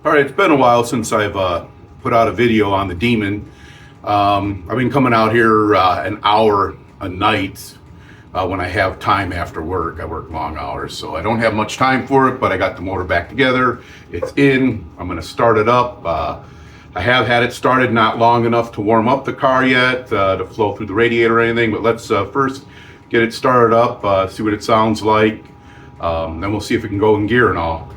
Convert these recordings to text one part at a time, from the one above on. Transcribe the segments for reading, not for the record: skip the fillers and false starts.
All right, it's been a while since I've put out a video on the Demon. I've been coming out here an hour a night when I have time after work. I work long hours, so I don't have much time for it, but I got the motor back together. It's in. I'm going to start it up. I have had it started not long enough to warm up the car yet, to flow through the radiator or anything, but let's first get it started up, see what it sounds like. Then we'll see if it can go in gear and all.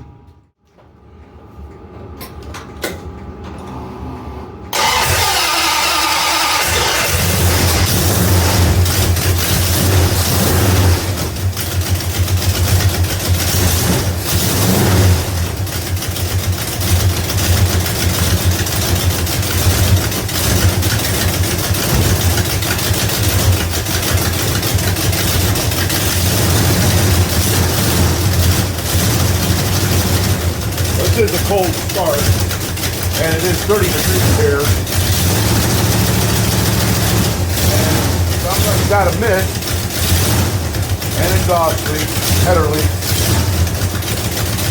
This is a cold start, and it is 30 degrees here. And sometimes got a mist and exhaust leak, header leak.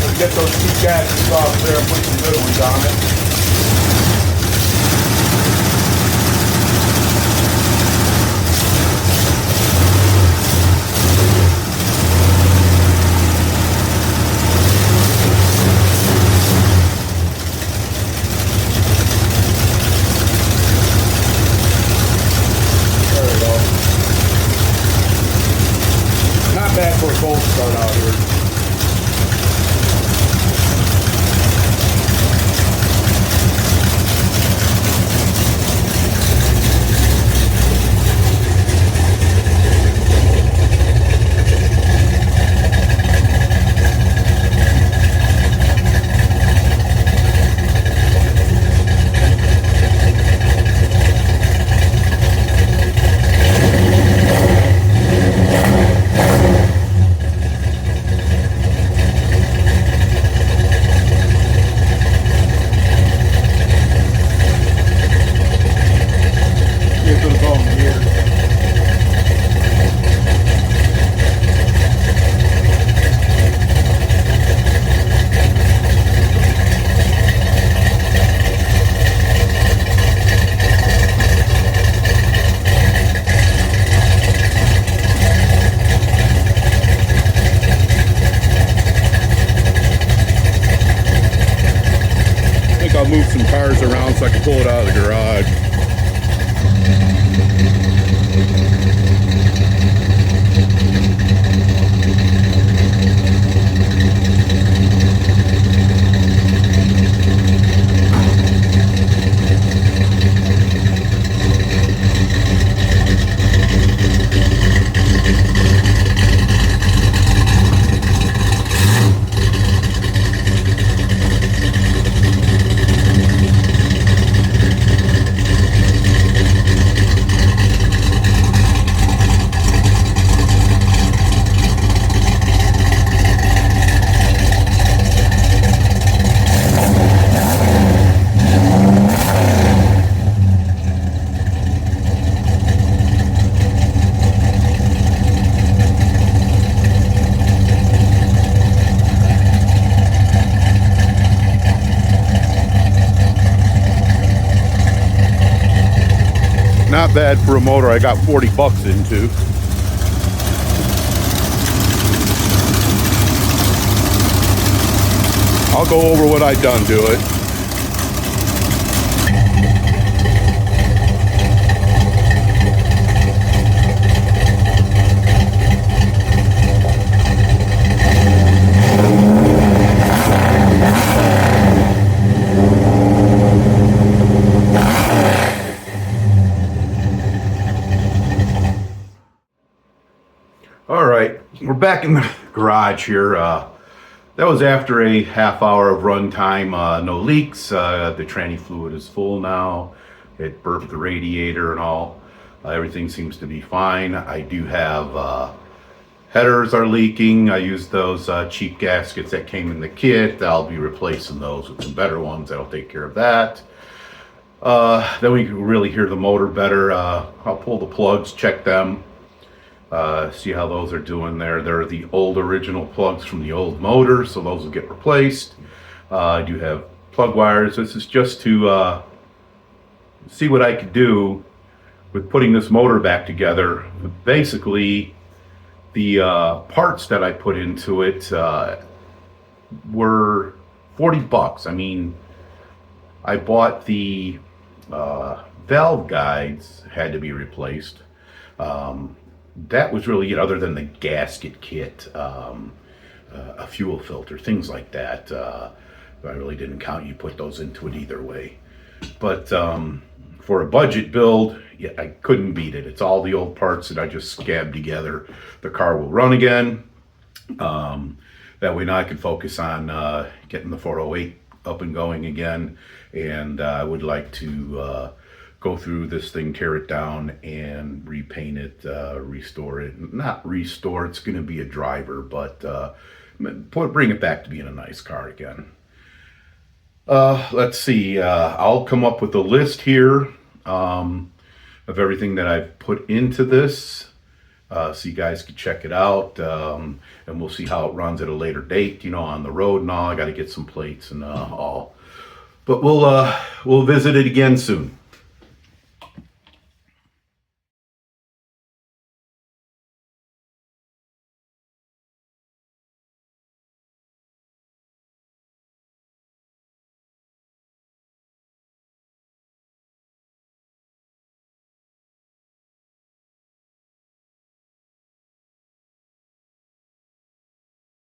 Let's get those two gaskets off there and put some good ones on it. Bad for a cold start out here. I'll move some cars around so I can pull it out of the garage. Not bad for a motor I got 40 bucks into. I'll go over what I done to it. All right, we're back in the garage here. That was after a half hour of run time, no leaks. The tranny fluid is full now. It burped the radiator and all. Everything seems to be fine. I do have headers are leaking. I used those cheap gaskets that came in the kit. I'll be replacing those with some better ones that'll take care of that. Then we can really hear the motor better. I'll pull the plugs, check them. See how those are doing there. They're the old original plugs from the old motor, so those will get replaced. I do have plug wires. This is just to see what I could do with putting this motor back together. Basically, the parts that I put into it were $40. I mean, I bought the valve guides, had to be replaced. That was really it, other than the gasket kit, a fuel filter, things like that. I really didn't count. You put those into it either way. But for a budget build, yeah, I couldn't beat it. It's all the old parts that I just scabbed together. The car will run again. That way now I can focus on getting the 408 up and going again. And I would like to go through this thing, tear it down, and repaint it, restore it. Not restore, it's going to be a driver, but bring it back to being a nice car again. Let's see, I'll come up with a list here of everything that I've put into this, so you guys can check it out, and we'll see how it runs at a later date, you know, on the road and all. I got to get some plates and all. But we'll visit it again soon.